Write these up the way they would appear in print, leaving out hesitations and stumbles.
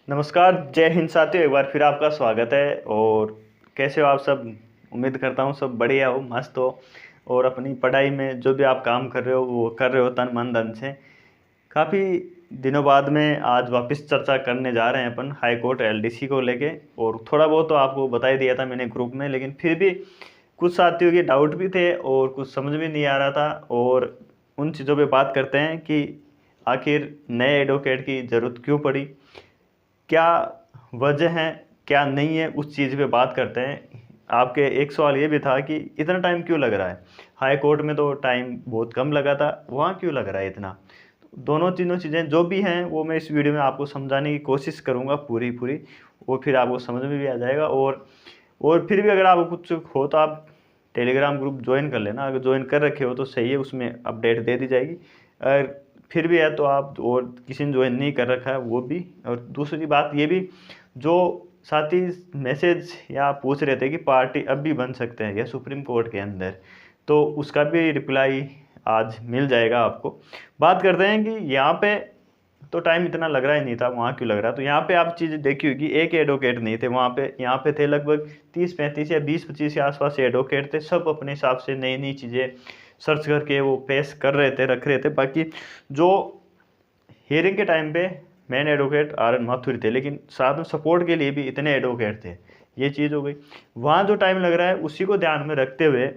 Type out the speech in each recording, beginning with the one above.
नमस्कार, जय हिंद साथियों। एक बार फिर आपका स्वागत है। और कैसे हो आप सब? उम्मीद करता हूँ सब बढ़िया हो, मस्त हो और अपनी पढ़ाई में जो भी आप काम कर रहे हो वो कर रहे हो तन मन धन से। काफ़ी दिनों बाद में आज वापस चर्चा करने जा रहे हैं अपन हाई कोर्ट एलडीसी को लेके। और थोड़ा बहुत तो आपको बता ही दिया था मैंने ग्रुप में, लेकिन फिर भी कुछ साथियों के डाउट भी थे और कुछ समझ में नहीं आ रहा था। और उन चीज़ों पे बात करते हैं कि आखिर नए एडवोकेट की ज़रूरत क्यों पड़ी, क्या वजह है, क्या नहीं है, उस चीज़ पे बात करते हैं। आपके एक सवाल ये भी था कि इतना टाइम क्यों लग रहा है? हाई कोर्ट में तो टाइम बहुत कम लगा था, वहाँ क्यों लग रहा है इतना? दोनों तीनों चीज़ें जो भी हैं वो मैं इस वीडियो में आपको समझाने की कोशिश करूँगा पूरी पूरी। वो फिर आपको समझ में भी आ जाएगा। और फिर भी अगर आपको कुछ हो तो आप टेलीग्राम ग्रुप ज्वाइन कर लेना। अगर ज्वाइन कर रखे हो तो सही है, उसमें अपडेट दे दी जाएगी। अगर फिर भी है तो आप, और किसी ने ज्वाइन नहीं कर रखा है वो भी। और दूसरी बात ये भी, जो साथी मैसेज या पूछ रहे थे कि पार्टी अब भी बन सकते हैं या सुप्रीम कोर्ट के अंदर, तो उसका भी रिप्लाई आज मिल जाएगा आपको। बात करते हैं कि यहाँ पे तो टाइम इतना लग रहा ही नहीं था, वहाँ क्यों लग रहा है? तो यहाँ पे आप चीज़ देखी होगी, एक एडवोकेट नहीं थे वहाँ पे। यहाँ पे थे लगभग 30-35 या 20-25 के आसपास एडवोकेट थे। सब अपने हिसाब से नई नई चीज़ें सर्च करके वो पेश कर रहे थे, रख रहे थे। बाकी जो हियरिंग के टाइम पे main advocate R N Mathur थे, लेकिन साथ में सपोर्ट के लिए भी इतने एडवोकेट थे। ये चीज़ हो गई। वहाँ जो टाइम लग रहा है उसी को ध्यान में रखते हुए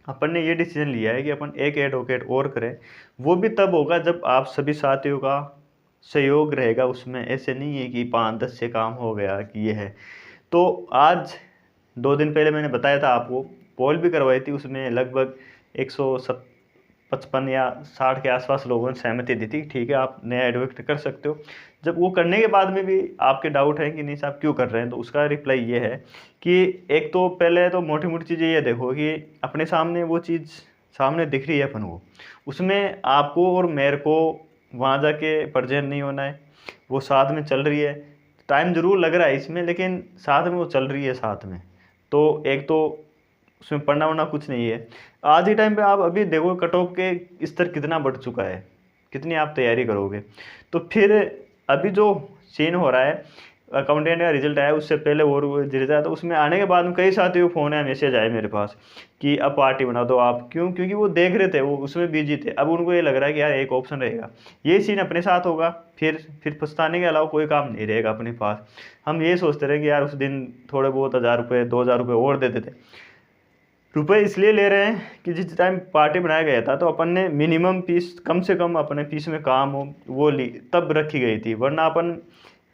अपन ने ये डिसीजन लिया है कि अपन एक एडवोकेट और करें। वो भी तब होगा जब आप सभी साथियों का सहयोग रहेगा उसमें। ऐसे नहीं है कि 5-10 से काम हो गया कि ये है। तो आज 2 दिन पहले मैंने बताया था आपको, पोल भी करवाई थी, उसमें लगभग 155 या 60 के आसपास लोगों ने सहमति दी थी। ठीक है, आप नया एडवोकेट कर सकते हो। जब वो करने के बाद में भी आपके डाउट है कि नहीं साहब क्यों कर रहे हैं, तो उसका रिप्लाई ये है कि एक तो पहले तो मोटी मोटी चीज़ें ये देखो कि अपने सामने वो चीज़ सामने दिख रही है अपन को, उसमें आपको और मेरे को वहाँ जाके प्रेजेंट नहीं होना है। वो साथ में चल रही है। टाइम ज़रूर लग रहा है इसमें, लेकिन साथ में वो चल रही है साथ में। तो एक तो उसमें पढ़ना वढ़ना कुछ नहीं है। आज के टाइम पे आप अभी देखो कट ऑफ के स्तर कितना बढ़ चुका है, कितनी आप तैयारी करोगे। तो फिर अभी जो सीन हो रहा है, अकाउंटेंट का रिजल्ट आया उससे पहले और वो रिजल्ट आया, तो उसमें आने के बाद में कई साथियों को फ़ोन आया, मैसेज आए मेरे पास कि अब पार्टी बना दो आप। क्यों? क्योंकि वो देख रहे थे, वो उसमें बिजी थे। अब उनको ये लग रहा है कि यार एक ऑप्शन रहेगा, ये सीन अपने साथ होगा। फिर पछताने के अलावा कोई काम नहीं रहेगा अपने पास। हम ये सोचते रहे कि यार उस दिन थोड़े बहुत 1000 रुपये 2000 रुपये और दे देते। रुपए इसलिए ले रहे हैं कि जिस टाइम पार्टी बनाया गया था तो अपन ने मिनिमम फीस, कम से कम अपने फीस में काम हो वो ली, तब रखी गई थी। वरना अपन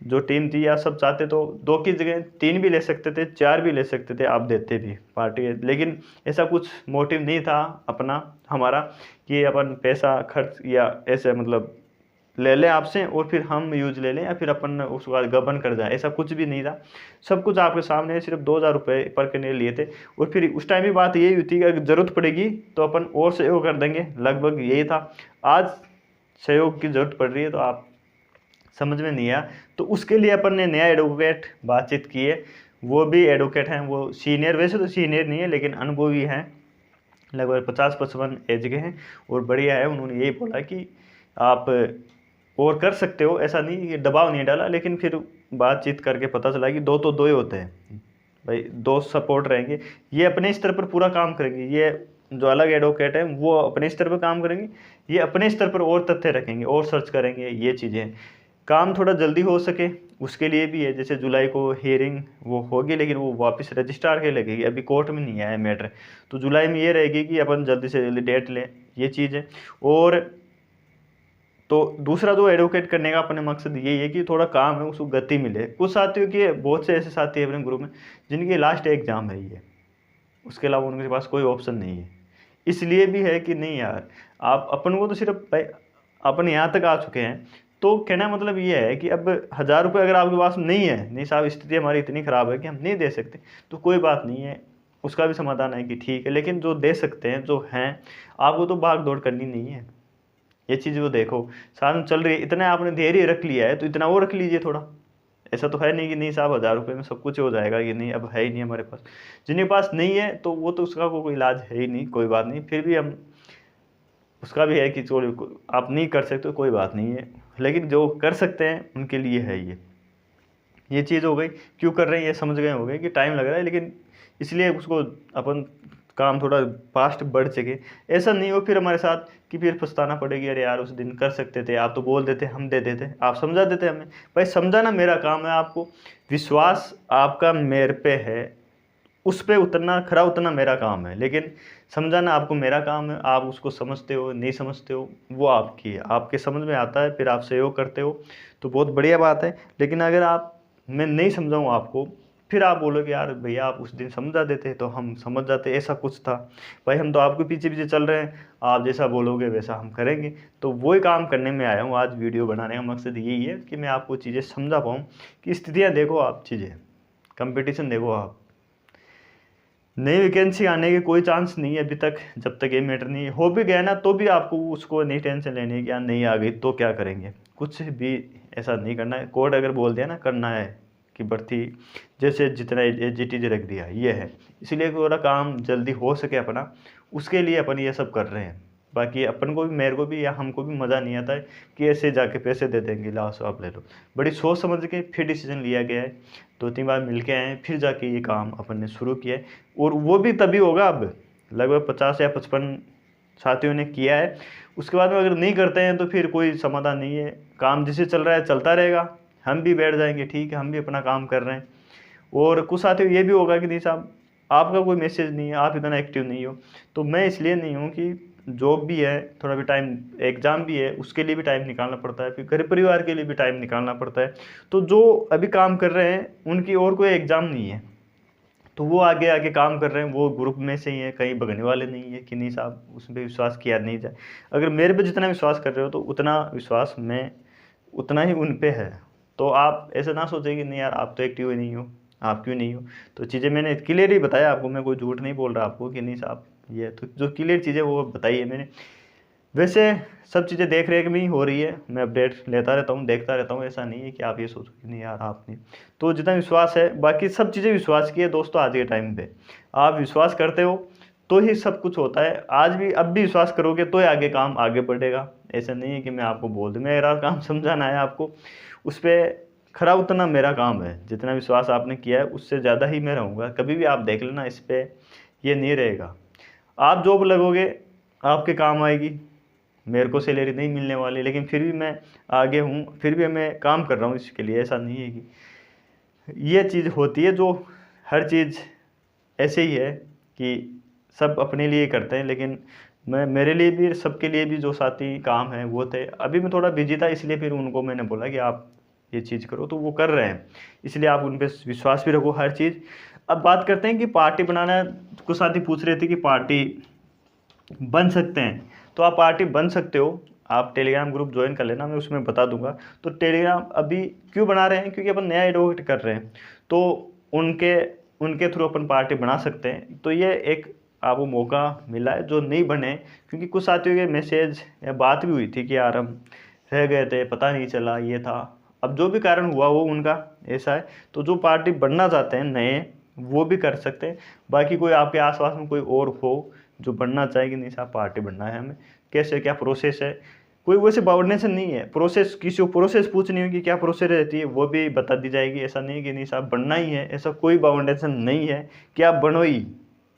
जो टीम थी या सब चाहते तो 2 की जगह 3 भी ले सकते थे, 4 भी ले सकते थे, आप देते भी पार्टी। लेकिन ऐसा कुछ मोटिव नहीं था अपना, हमारा, कि अपन पैसा खर्च या ऐसे मतलब ले लें आपसे और फिर हम यूज ले लें या फिर अपन उसके बाद गबन कर जाए, ऐसा कुछ भी नहीं था। सब कुछ आपके सामने, सिर्फ 2000 रुपये पर करने लिए थे। और फिर उस टाइम भी बात यही हुई थी कि अगर ज़रूरत पड़ेगी तो अपन और सहयोग कर देंगे, लगभग यही था। आज सहयोग की ज़रूरत पड़ रही है तो आप समझ में नहीं आया, तो उसके लिए अपन ने नया एडवोकेट बातचीत की है। वो भी एडवोकेट हैं, वो सीनियर, वैसे तो सीनियर नहीं है लेकिन अनुभवी हैं, लगभग 50-55 एज के हैं और बढ़िया है। उन्होंने यही बोला कि आप और कर सकते हो, ऐसा नहीं कि दबाव नहीं डाला। लेकिन फिर बातचीत करके पता चला कि दो तो दो ही होते हैं भाई, दो सपोर्ट रहेंगे। ये अपने स्तर पर पूरा काम करेंगे, ये जो अलग एडवोकेट है वो अपने स्तर पर काम करेंगे, ये अपने स्तर पर और तथ्य रखेंगे और सर्च करेंगे। ये चीज़ें काम थोड़ा जल्दी हो सके उसके लिए भी है। जैसे जुलाई को हियरिंग वो होगी, लेकिन वो वापस रजिस्ट्रार के लगेगी, अभी कोर्ट में नहीं आया मैटर। तो जुलाई में ये रहेगी कि अपन जल्दी से जल्दी डेट लें, ये चीज़ है। और तो दूसरा जो एडवोकेट करने का अपने मकसद यही है कि थोड़ा काम है उसको गति मिले। कुछ साथियों के, बहुत से ऐसे साथी हैं अपने ग्रुप में जिनकी लास्ट एग्जाम है ये, उसके अलावा उनके पास कोई ऑप्शन नहीं है। इसलिए भी है कि नहीं यार, आप अपन को तो सिर्फ भाई अपन यहाँ तक आ चुके हैं। तो कहना मतलब ये है कि अब 1000 रुपये अगर आपके पास नहीं है, नहीं साहब स्थिति हमारी इतनी ख़राब है कि हम नहीं दे सकते, तो कोई बात नहीं है, उसका भी समाधान है कि ठीक है। लेकिन जो दे सकते हैं, जो हैं, आपको तो भाग दौड़ करनी नहीं है। ये चीज़ वो देखो, साथ में चल रही है, इतना आपने धैर्य रख लिया है तो इतना वो रख लीजिए थोड़ा। ऐसा तो है नहीं कि नहीं साहब 1000 रुपये में सब कुछ हो जाएगा, कि नहीं अब है ही नहीं हमारे पास। जिनके पास नहीं है तो वो तो उसका कोई इलाज है ही नहीं, कोई बात नहीं। फिर भी हम, उसका भी है कि चलो आप नहीं कर सकते तो कोई बात नहीं है, लेकिन जो कर सकते हैं उनके लिए है ये। ये चीज़ हो गई। क्यों कर रहे हैं ये समझ गए हो गए कि टाइम लग रहा है, लेकिन इसलिए उसको अपन काम थोड़ा फास्ट बढ़ सके। ऐसा नहीं हो फिर हमारे साथ कि फिर पछताना पड़ेगी, अरे यार उस दिन कर सकते थे, आप तो बोल देते, हम दे देते, आप समझा देते हमें। भाई समझाना मेरा काम है, आपको विश्वास आपका मेरे पे है, उस पे उतना खरा उतना मेरा काम है, लेकिन समझाना आपको मेरा काम है। आप उसको समझते हो नहीं समझते हो वो आपकी है, आपके समझ में आता है फिर आप सहयोग करते हो तो बहुत बढ़िया बात है। लेकिन अगर आप मैं नहीं समझाऊँ आपको, फिर आप बोलोगे यार भैया आप उस दिन समझा देते तो हम समझ जाते, ऐसा कुछ था। भाई हम तो आपके पीछे पीछे चल रहे हैं, आप जैसा बोलोगे वैसा हम करेंगे। तो वही काम करने में आया हूँ, आज वीडियो बनाने का मकसद यही है कि मैं आपको चीज़ें समझा पाऊँ कि स्थितियाँ देखो आप, चीज़ें कंपटीशन देखो आप। नई वैकेंसी आने के कोई चांस नहीं है अभी तक, जब तक ये मैटर नहीं हो भी गया ना तो भी आपको उसको नहीं टेंशन लेनी है कि यार नहीं आ गई तो क्या करेंगे, कुछ भी ऐसा नहीं करना है। कोर्ट अगर बोल दिया ना करना है कि भर्ती जैसे जितना एजीटीज रख दिया ये है, इसलिए पूरा काम जल्दी हो सके अपना, उसके लिए अपन ये सब कर रहे हैं। बाकी अपन को भी, मेरे को भी या हमको भी मज़ा नहीं आता है कि ऐसे जाके पैसे दे देंगे लाओ आप ले लो। बड़ी सोच समझ के फिर डिसीजन लिया गया है, 2-3 बार मिल के आए हैं, फिर जाके ये काम अपन ने शुरू किया है। और वो भी तभी होगा, अब लगभग 50 या 55 साथियों ने किया है। उसके बाद में अगर नहीं करते हैं तो फिर कोई समाधान नहीं है, काम जैसे चल रहा है चलता रहेगा, हम भी बैठ जाएंगे ठीक है, हम भी अपना काम कर रहे हैं। और कुछ साथियों ये भी होगा कि नहीं साहब आपका कोई मैसेज नहीं है, आप इतना एक्टिव नहीं हो। तो मैं इसलिए नहीं हूँ कि जॉब भी है, थोड़ा भी टाइम, एग्ज़ाम भी है, उसके लिए भी टाइम निकालना पड़ता है, फिर घर परिवार के लिए भी टाइम निकालना पड़ता है। तो जो अभी काम कर रहे हैं उनकी और कोई एग्ज़ाम नहीं है, तो वो आगे आगे काम कर रहे हैं, वो ग्रुप में से ही है, कहीं भगने वाले नहीं है कि नहीं साहब उस पर विश्वास किया नहीं जाए। अगर मेरे पे जितना विश्वास कर रहे हो तो उतना विश्वास मैं उतना ही उन पे है। तो आप ऐसा ना सोचें कि नहीं यार आप तो एक्टिव ही नहीं हो, आप क्यों नहीं हो। तो चीज़ें मैंने क्लियर ही बताया आपको, मैं कोई झूठ नहीं बोल रहा आपको कि नहीं साहब ये तो जो क्लियर चीज़ें वो बताई है मैंने। वैसे सब चीज़ें देख रेख में ही हो रही है, मैं अपडेट लेता रहता हूँ, देखता रहता हूँ, ऐसा नहीं है कि आप ये सोचो कि नहीं यार आप नहीं। तो जितना विश्वास है, बाकी सब चीज़ें विश्वास की है दोस्तों। आज के टाइम पे आप विश्वास करते हो तो ही सब कुछ होता है। आज भी अब भी विश्वास करोगे तो ही आगे काम आगे बढ़ेगा। ऐसा नहीं है कि मैं आपको बोल दूँ, मेरा काम समझाना है आपको, उस पर खरा उतना मेरा काम है। जितना विश्वास आपने किया है उससे ज़्यादा ही मैं रहूँगा, कभी भी आप देख लेना इस पर ये नहीं रहेगा। आप जॉब लगोगे आपके काम आएगी, मेरे को सैलरी नहीं मिलने वाली, लेकिन फिर भी मैं आगे हूँ, फिर भी मैं काम कर रहा हूँ इसके लिए। ऐसा नहीं है कि ये चीज़ होती है, जो हर चीज़ ऐसे ही है कि सब अपने लिए करते हैं, लेकिन मैं मेरे लिए भी सबके लिए भी जो साथी काम है वो थे। अभी मैं थोड़ा बिजी था इसलिए फिर उनको मैंने बोला कि आप ये चीज़ करो, तो वो कर रहे हैं, इसलिए आप उन पर विश्वास भी रखो हर चीज़। अब बात करते हैं कि पार्टी बनाना, कुछ साथी पूछ रहे थे कि पार्टी बन सकते हैं, तो आप पार्टी बन सकते हो। आप टेलीग्राम ग्रुप ज्वाइन कर लेना, मैं उसमें बता दूंगा। तो टेलीग्राम अभी क्यों बना रहे हैं, क्योंकि अपन नया एडवोकेट कर रहे हैं, तो उनके उनके थ्रू अपन पार्टी बना सकते हैं। तो ये एक आपको मौका मिला है जो नहीं बने, क्योंकि कुछ साथियों के मैसेज या बात भी हुई थी कि यार हम रह गए थे, पता नहीं चला ये था। अब जो भी कारण हुआ वो उनका ऐसा है। तो जो पार्टी बनना चाहते हैं नए वो भी कर सकते हैं। बाकी कोई आपके आसपास में कोई और हो जो बनना चाहे कि नहीं साहब पार्टी बनना है हमें, कैसे क्या प्रोसेस है, कोई वैसे बाउंडेशन नहीं है। प्रोसेस किसी को प्रोसेस पूछनी होगी क्या प्रोसेस रहती है वो भी बता दी जाएगी। ऐसा नहीं है कि नहीं साहब बनना ही है, ऐसा कोई बाउंडेशन नहीं है कि आप बनो ही,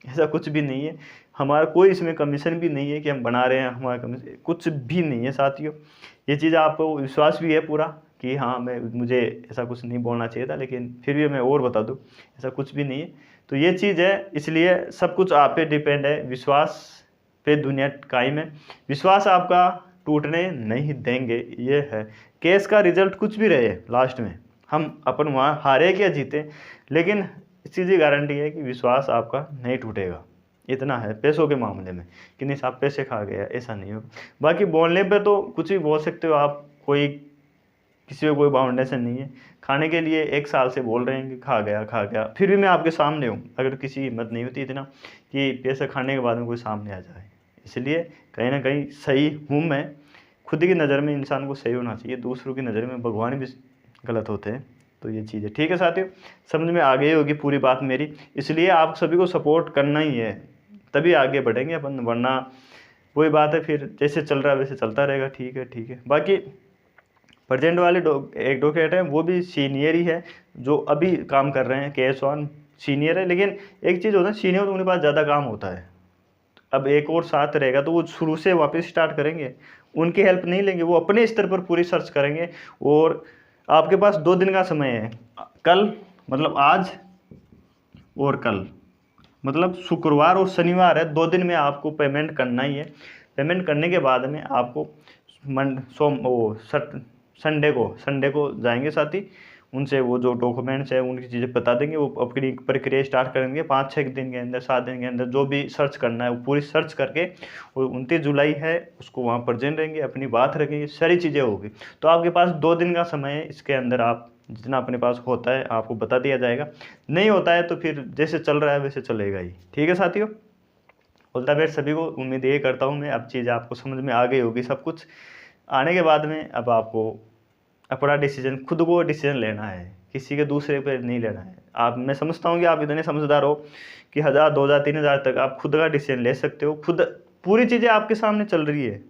ऐसा कुछ भी नहीं है। हमारा कोई इसमें कमीशन भी नहीं है कि हम बना रहे हैं, हमारा कमीशन कुछ भी नहीं है साथियों। ये चीज़ आपको विश्वास भी है पूरा कि हाँ मुझे ऐसा कुछ नहीं बोलना चाहिए था, लेकिन फिर भी मैं और बता दूँ ऐसा कुछ भी नहीं है। तो ये चीज़ है, इसलिए सब कुछ आप पे डिपेंड है। विश्वास पे दुनिया कायम है, विश्वास आपका टूटने नहीं देंगे। ये है केस का रिजल्ट कुछ भी रहे लास्ट में, हम अपन वहाँ हारे क्या जीते, लेकिन इस चीज़ की गारंटी है कि विश्वास आपका नहीं टूटेगा। इतना है पैसों के मामले में कि नहीं साहब पैसे खा गया, ऐसा नहीं होगा। बाकी बोलने पे तो कुछ भी बोल सकते हो आप, कोई किसी को कोई बाउंडेशन नहीं है। खाने के लिए 1 साल से बोल रहे हैं कि खा गया, फिर भी मैं आपके सामने हूँ। अगर किसी की हिम्मत नहीं होती इतना कि पैसे खाने के बाद में कोई सामने आ जाए, इसलिए कहीं ना कहीं सही हूँ मैं। खुद की नज़र में इंसान को सही होना चाहिए, दूसरों की नज़र में भगवान भी गलत होते हैं। तो ये चीज़ है, ठीक है साथियों, समझ में आ गई होगी पूरी बात मेरी। इसलिए आप सभी को सपोर्ट करना ही है, तभी आगे बढ़ेंगे अपन, वरना वही बात है फिर जैसे चल रहा है वैसे चलता रहेगा। ठीक है बाकी प्रेजेंट वाले एडवोकेट हैं वो भी सीनियर ही है, जो अभी काम कर रहे हैं, KS1 सीनियर है। लेकिन एक चीज़ होता है, सीनियर तो उनके पास ज़्यादा काम होता है। अब एक और साथ रहेगा तो वो शुरू से वापस स्टार्ट करेंगे, उनकी हेल्प नहीं लेंगे, वो अपने स्तर पर पूरी सर्च करेंगे। और आपके पास 2 दिन का समय है, कल मतलब आज और कल, मतलब शुक्रवार और शनिवार है, 2 दिन में आपको पेमेंट करना ही है। पेमेंट करने के बाद में आपको संडे को जाएंगे साथी, उनसे वो जो डॉक्यूमेंट्स है उनकी चीज़ें बता देंगे, वो अपनी प्रक्रिया स्टार्ट करेंगे। 5-6 दिन के अंदर, 7 दिन के अंदर जो भी सर्च करना है वो पूरी सर्च करके, और 29 जुलाई है उसको वहाँ प्रेजेंट रहेंगे, अपनी बात रखेंगे, सारी चीज़ें होगी। तो आपके पास 2 दिन का समय है, इसके अंदर आप जितना अपने पास होता है आपको बता दिया जाएगा। नहीं होता है तो फिर जैसे चल रहा है वैसे चलेगा ही। ठीक है साथियों, ऑल द बेस्ट सभी को। उम्मीद ये करता हूँ मैं अब चीज़ आपको समझ में आ गई होगी। सब कुछ आने के बाद में अब आपको अपना डिसीजन, खुद को डिसीजन लेना है, किसी के दूसरे पे नहीं लेना है। आप, मैं समझता हूँ कि आप इतने समझदार हो कि 1000, 2000, 3000 तक आप खुद का डिसीजन ले सकते हो। खुद पूरी चीज़ें आपके सामने चल रही है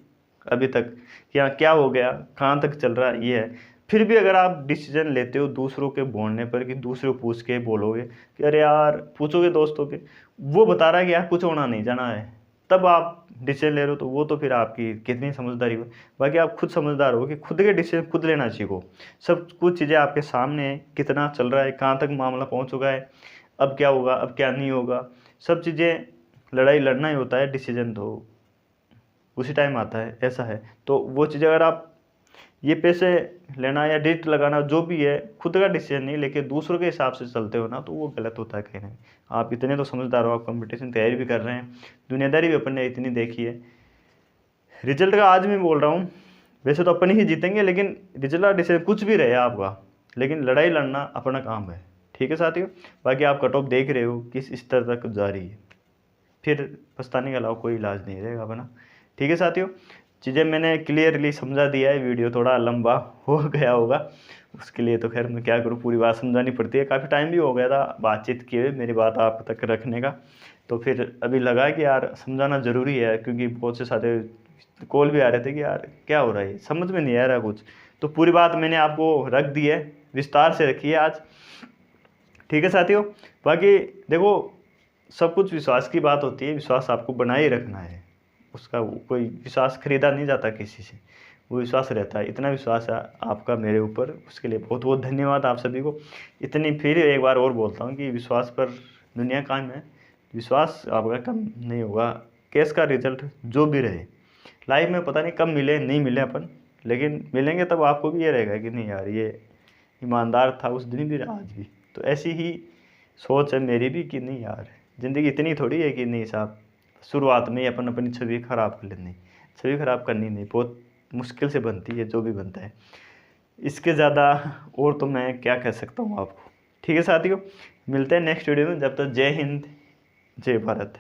अभी तक, क्या हो गया, कहाँ तक चल रहा है, ये है। फिर भी अगर आप डिसीजन लेते हो दूसरों के बोलने पर, कि दूसरे को पूछ के बोलोगे कि अरे यार, पूछोगे दोस्तों के, वो बता रहा है कि यार कुछ होना नहीं जाना है, तब आप डिसीजन ले रहे हो, तो वो तो फिर आपकी कितनी समझदारी हो। बाकी आप खुद समझदार हो कि खुद के डिसीजन खुद लेना सीखो। सब कुछ चीज़ें आपके सामने है, कितना चल रहा है, कहाँ तक मामला पहुँच चुका है, अब क्या होगा, अब क्या नहीं होगा, सब चीज़ें लड़ाई लड़ना ही होता है। डिसीजन तो उसी टाइम आता है, ऐसा है। तो वो चीज़ अगर आप ये पैसे लेना या डिट लगाना जो भी है, खुद का डिसीजन नहीं लेके दूसरों के हिसाब से चलते हो ना, तो वो गलत होता है कहीं ना कहीं। आप इतने तो समझदार हो, आप कंपटीशन तैयारी भी कर रहे हैं, दुनियादारी भी अपन ने इतनी देखी है। रिजल्ट का आज मैं बोल रहा हूँ, वैसे तो अपन ही जीतेंगे, लेकिन रिजल्ट का डिसीजन कुछ भी रहे आपका, लेकिन लड़ाई लड़ना अपना काम है। ठीक है साथियों, बाकी आप कट ऑफ देख रहे हो किस स्तर तक जा रही है, फिर पछताने के अलावा कोई इलाज नहीं रहेगा अपना। ठीक है साथियों, चीज़ें मैंने क्लियरली समझा दिया है। वीडियो थोड़ा लंबा हो गया होगा, उसके लिए तो खैर मैं क्या करूँ, पूरी बात समझानी पड़ती है। काफ़ी टाइम भी हो गया था बातचीत किए मेरी बात आप तक रखने का, तो फिर अभी लगा कि यार समझाना ज़रूरी है, क्योंकि बहुत से सारे कॉल भी आ रहे थे कि यार क्या हो रहा है, समझ में नहीं आ रहा कुछ। तो पूरी बात मैंने आपको रख दी है, विस्तार से रखी है आज। ठीक है साथियों, बाकी देखो, सब कुछ विश्वास की बात होती है, विश्वास आपको बनाए रखना है। उसका कोई विश्वास खरीदा नहीं जाता किसी से, वो विश्वास रहता है। इतना विश्वास है आपका मेरे ऊपर, उसके लिए बहुत बहुत धन्यवाद आप सभी को। इतनी फिर एक बार और बोलता हूँ कि विश्वास पर दुनिया कायम है, विश्वास आपका कम नहीं होगा। केस का रिजल्ट जो भी रहे, लाइफ में पता नहीं कब मिले नहीं मिले अपन, लेकिन मिलेंगे तब आपको भी ये रहेगा कि नहीं यार, ये ईमानदार था उस दिन भी आज भी। तो ऐसी ही सोच है मेरी भी कि नहीं यार, ज़िंदगी इतनी थोड़ी है कि नहीं साहब, शुरुआत में ही अपन अपनी छवि खराब कर लेनी। छवि खराब करनी नहीं, बहुत मुश्किल से बनती है जो भी बनता है। इसके ज़्यादा और तो मैं क्या कह सकता हूँ आपको। ठीक है साथियों, मिलते हैं नेक्स्ट वीडियो में, जब तक जय हिंद, जय भारत।